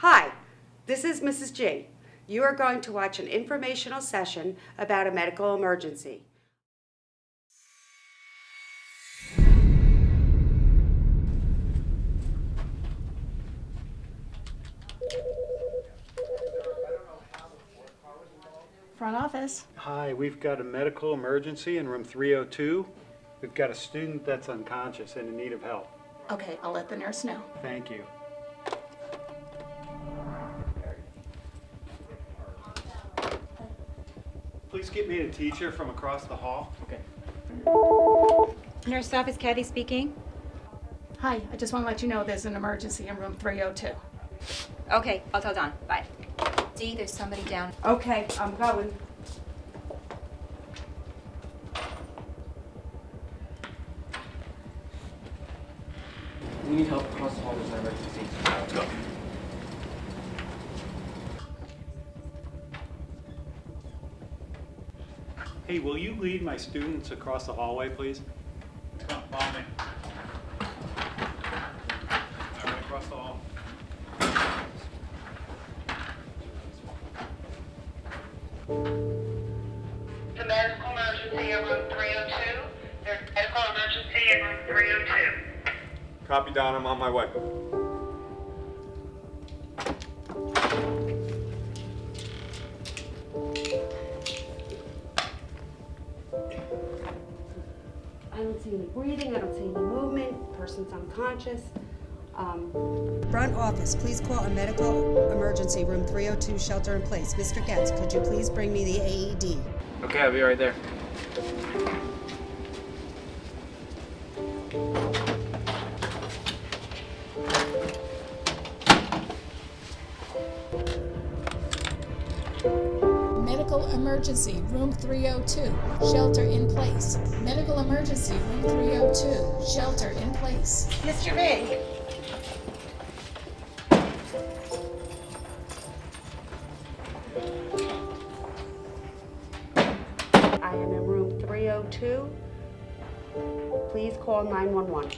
Hi, this is Mrs. G. You are going to watch an informational session about a medical emergency. Front office. Hi, we've got a medical emergency in room 302. We've got a student that's unconscious and in need of help. Okay, I'll let the nurse know. Thank you. Please get me a teacher from across the hall. Okay. Nurse office, Kathy speaking. Hi, I just want to let you know there's an emergency in room 302. Okay, I'll tell Dawn. Bye. Dee, there's somebody down. Okay, I'm going. We need help across the hall. There's an emergency. Let's go. Hey, will you lead my students across the hallway, please? Come on, follow me. All right, across the hall. The medical emergency in room 302. There's a medical emergency in room 302. Copy, Don. I'm on my way. I don't see any breathing, I don't see any movement, person's unconscious. Front office, please call a medical emergency, room 302, shelter in place. Mr. Getz, could you please bring me the AED? Okay, I'll be right there. Medical emergency, room 302, shelter in place. Medical emergency, room 302, shelter in place. Mr. B. I am in room 302. Please call 911.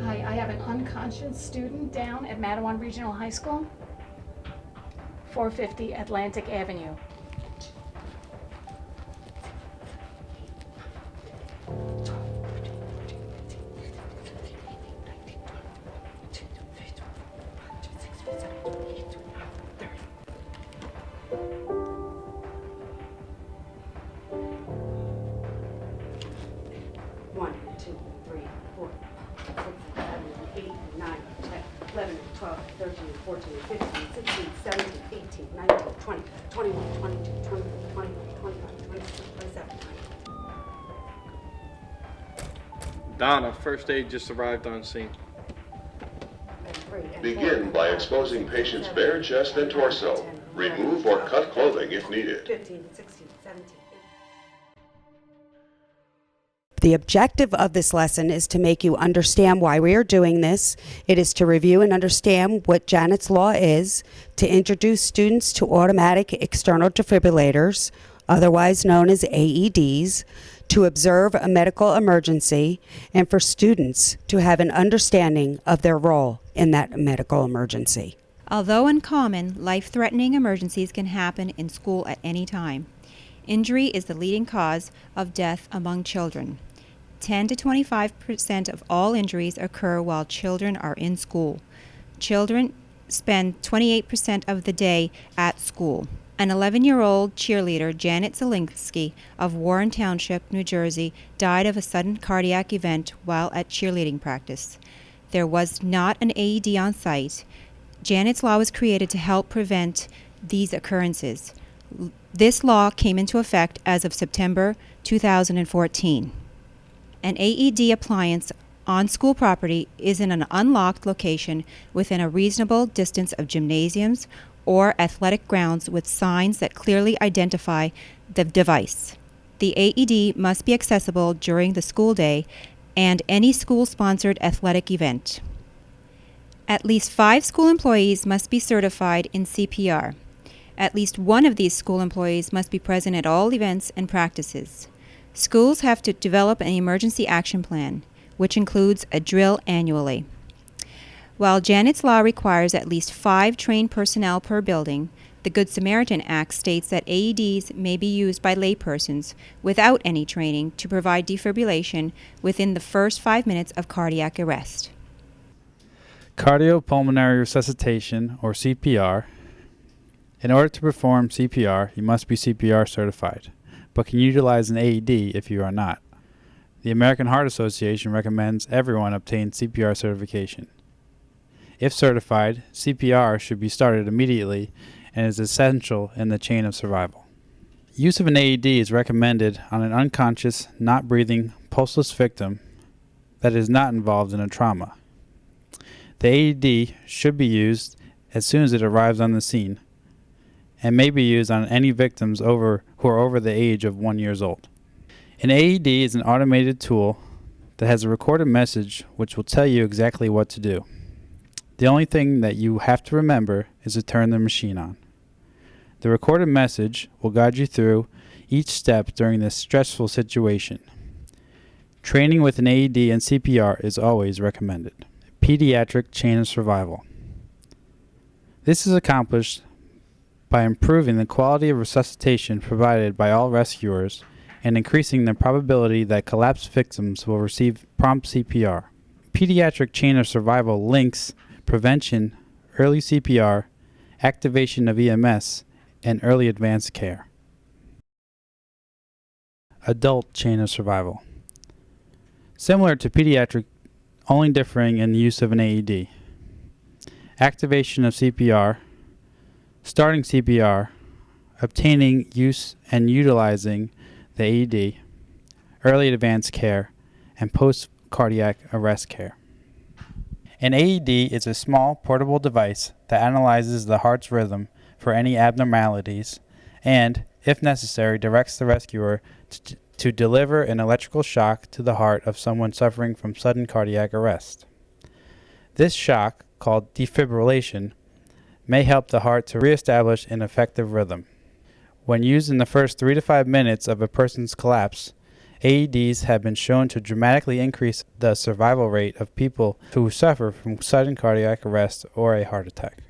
Hi, I have an unconscious student down at Mattawan Regional High School, 450 Atlantic Avenue. One, two, three, 4, 6, 7, 8, 9, 10, 11, 12, 13, 14, 15, 16, 17, 18, 19, 20, 21, 22, 23, 24, 25, 26, 27. Donna, first aid just arrived on scene. Begin by exposing patient's bare chest and torso. Remove or cut clothing if needed. 15, 16, 17. The objective of this lesson is to make you understand why we are doing this. It is to review and understand what Janet's Law is, to introduce students to automatic external defibrillators, otherwise known as AEDs, to observe a medical emergency, and for students to have an understanding of their role in that medical emergency. Although uncommon, life-threatening emergencies can happen in school at any time. Injury is the leading cause of death among children. 10 to 25% of all injuries occur while children are in school. Children spend 28% of the day at school. An 11-year-old cheerleader, Janet Zielinski of Warren Township, New Jersey, died of a sudden cardiac event while at cheerleading practice. There was not an AED on site. Janet's Law was created to help prevent these occurrences. This law came into effect as of September 2014. An AED appliance on school property is in an unlocked location within a reasonable distance of gymnasiums or athletic grounds with signs that clearly identify the device. The AED must be accessible during the school day and any school-sponsored athletic event. At least 5 school employees must be certified in CPR. At least one of these school employees must be present at all events and practices. Schools have to develop an emergency action plan, which includes a drill annually. While Janet's Law requires at least 5 trained personnel per building, the Good Samaritan Act states that AEDs may be used by laypersons without any training to provide defibrillation within the first 5 minutes of cardiac arrest. Cardiopulmonary resuscitation, or CPR. In order to perform CPR, you must be CPR certified, but can utilize an AED if you are not. The American Heart Association recommends everyone obtain CPR certification. If certified, CPR should be started immediately and is essential in the chain of survival. Use of an AED is recommended on an unconscious, not breathing, pulseless victim that is not involved in a trauma. The AED should be used as soon as it arrives on the scene and may be used on any victims who are over the age of 1 year old. An AED is an automated tool that has a recorded message which will tell you exactly what to do. The only thing that you have to remember is to turn the machine on. The recorded message will guide you through each step during this stressful situation. Training with an AED and CPR is always recommended. Pediatric chain of survival. This is accomplished by improving the quality of resuscitation provided by all rescuers and increasing the probability that collapsed victims will receive prompt CPR. Pediatric chain of survival links prevention, early CPR, activation of EMS, and early advanced care. Adult chain of survival. Similar to pediatric, only differing in the use of an AED. Activation of CPR, starting CPR, obtaining, use, and utilizing the AED, early advanced care, and post-cardiac arrest care. An AED is a small portable device that analyzes the heart's rhythm for any abnormalities and, if necessary, directs the rescuer to deliver an electrical shock to the heart of someone suffering from sudden cardiac arrest. This shock, called defibrillation, may help the heart to reestablish an effective rhythm. When used in the first 3 to 5 minutes of a person's collapse, AEDs have been shown to dramatically increase the survival rate of people who suffer from sudden cardiac arrest or a heart attack.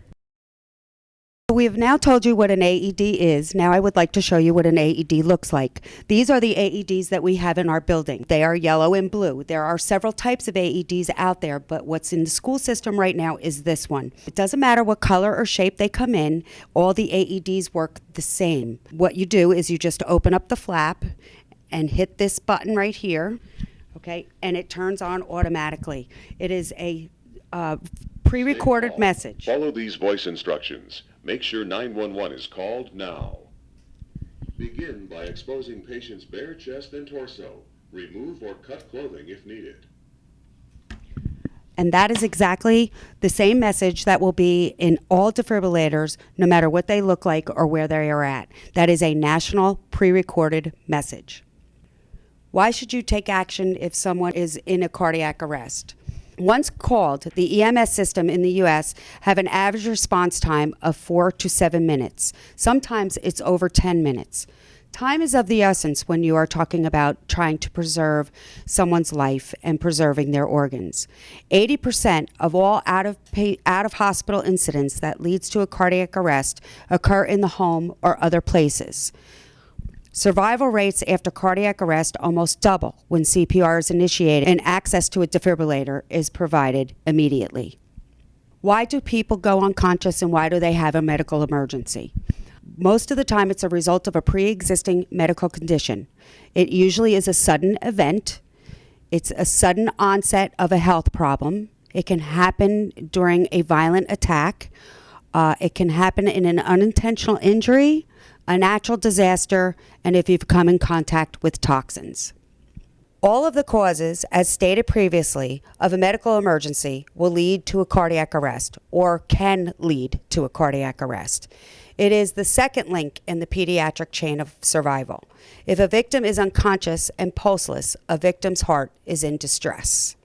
We have now told you what an AED is. Now I would like to show you what an AED looks like. These are the AEDs that we have in our building. They are yellow and blue. There are several types of AEDs out there, but what's in the school system right now is this one. It doesn't matter what color or shape they come in, all the AEDs work the same. What you do is you just open up the flap and hit this button right here, okay, and it turns on automatically. It is a pre-recorded message. Follow these voice instructions. Make sure 911 is called now. Begin by exposing patient's bare chest and torso. Remove or cut clothing if needed. And that is exactly the same message that will be in all defibrillators, no matter what they look like or where they are at. That is a national pre-recorded message. Why should you take action if someone is in a cardiac arrest? Once called, the EMS system in the U.S. have an average response time of 4 to 7 minutes. Sometimes it's over 10 minutes. Time is of the essence when you are talking about trying to preserve someone's life and preserving their organs. 80% of all out of hospital incidents that leads to a cardiac arrest occur in the home or other places. Survival rates after cardiac arrest almost double when CPR is initiated and access to a defibrillator is provided immediately. Why do people go unconscious and why do they have a medical emergency? Most of the time it's a result of a pre-existing medical condition. It usually is a sudden event. It's a sudden onset of a health problem. It can happen during a violent attack. It can happen in an unintentional injury, a natural disaster, and if you've come in contact with toxins. All of the causes, as stated previously, of a medical emergency will lead to a cardiac arrest or can lead to a cardiac arrest. It is the second link in the pediatric chain of survival. If a victim is unconscious and pulseless, a victim's heart is in distress.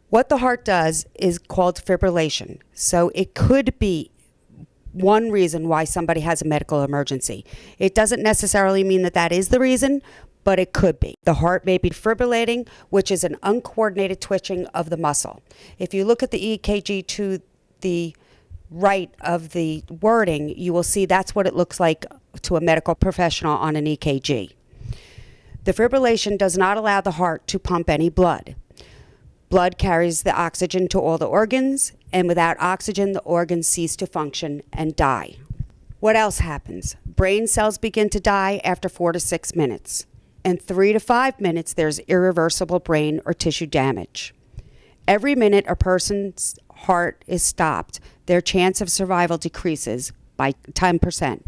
What the heart does is called fibrillation. So it could be one reason why somebody has a medical emergency. It doesn't necessarily mean that that is the reason, but it could be. The heart may be defibrillating, which is an uncoordinated twitching of the muscle. If you look at the EKG to the right of the wording, you will see that's what it looks like to a medical professional on an EKG. The fibrillation does not allow the heart to pump any blood. Blood carries the oxygen to all the organs, and without oxygen, the organs cease to function and die. What else happens? Brain cells begin to die after 4 to 6 minutes. In 3 to 5 minutes, there's irreversible brain or tissue damage. Every minute a person's heart is stopped, their chance of survival decreases by 10%.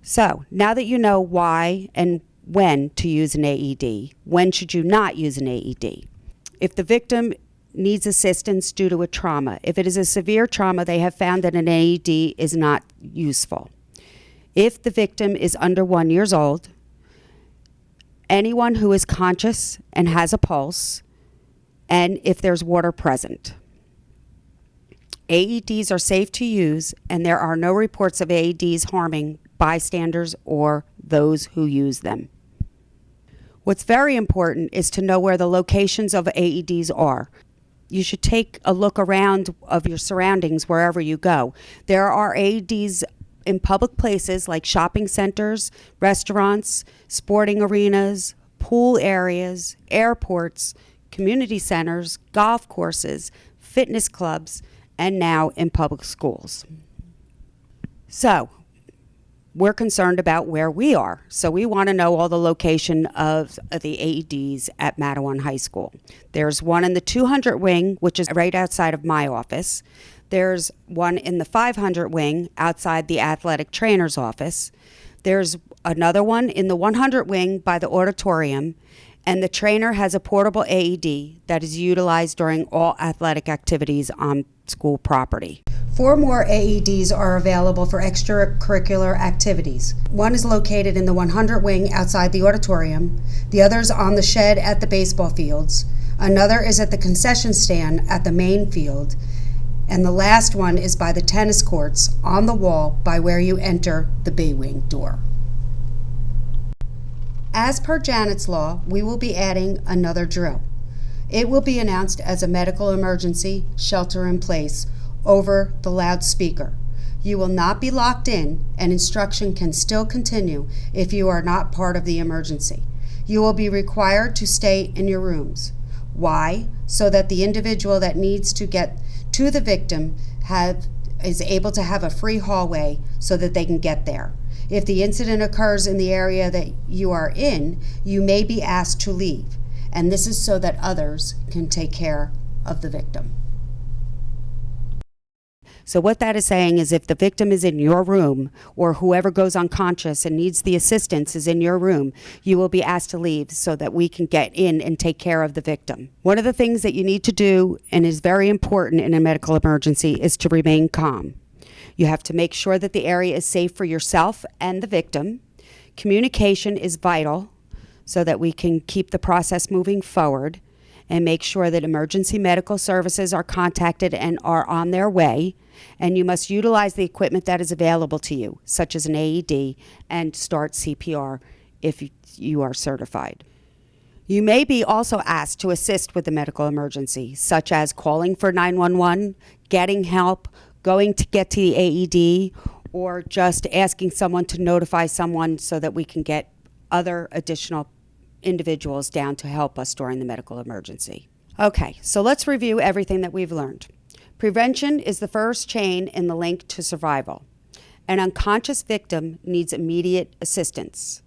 So, now that you know why and when to use an AED, when should you not use an AED? If the victim needs assistance due to a trauma, if it is a severe trauma, they have found that an AED is not useful. If the victim is under 1 year old, anyone who is conscious and has a pulse, and if there's water present. AEDs are safe to use, and there are no reports of AEDs harming bystanders or those who use them. What's very important is to know where the locations of AEDs are. You should take a look around of your surroundings wherever you go. There are AEDs in public places like shopping centers, restaurants, sporting arenas, pool areas, airports, community centers, golf courses, fitness clubs, and now in public schools. So, we're concerned about where we are. So we want to know all the location of the AEDs at Mattawan High School. There's one in the 200 wing, which is right outside of my office. There's one in the 500 wing outside the athletic trainer's office. There's another one in the 100 wing by the auditorium. And the trainer has a portable AED that is utilized during all athletic activities on school property. 4 more AEDs are available for extracurricular activities. One is located in the 100 wing outside the auditorium. The other is on the shed at the baseball fields. Another is at the concession stand at the main field. And the last one is by the tennis courts on the wall by where you enter the bay wing door. As per Janet's law, we will be adding another drill. It will be announced as a medical emergency, shelter in place, over the loudspeaker. You will not be locked in, and instruction can still continue if you are not part of the emergency. You will be required to stay in your rooms. Why? So that the individual that needs to get to the victim is able to have a free hallway so that they can get there. If the incident occurs in the area that you are in, you may be asked to leave, and this is so that others can take care of the victim. So what that is saying is if the victim is in your room or whoever goes unconscious and needs the assistance is in your room, you will be asked to leave so that we can get in and take care of the victim. One of the things that you need to do and is very important in a medical emergency is to remain calm. You have to make sure that the area is safe for yourself and the victim. Communication is vital so that we can keep the process moving forward and make sure that emergency medical services are contacted and are on their way. And you must utilize the equipment that is available to you, such as an AED, and start CPR if you are certified. You may be also asked to assist with the medical emergency, such as calling for 911, getting help, going to get to the AED, or just asking someone to notify someone so that we can get other additional individuals down to help us during the medical emergency. Okay, so let's review everything that we've learned. Prevention is the first chain in the link to survival. An unconscious victim needs immediate assistance.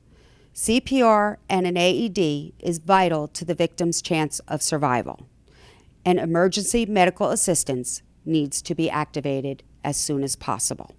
CPR and an AED is vital to the victim's chance of survival. And emergency medical assistance needs to be activated as soon as possible.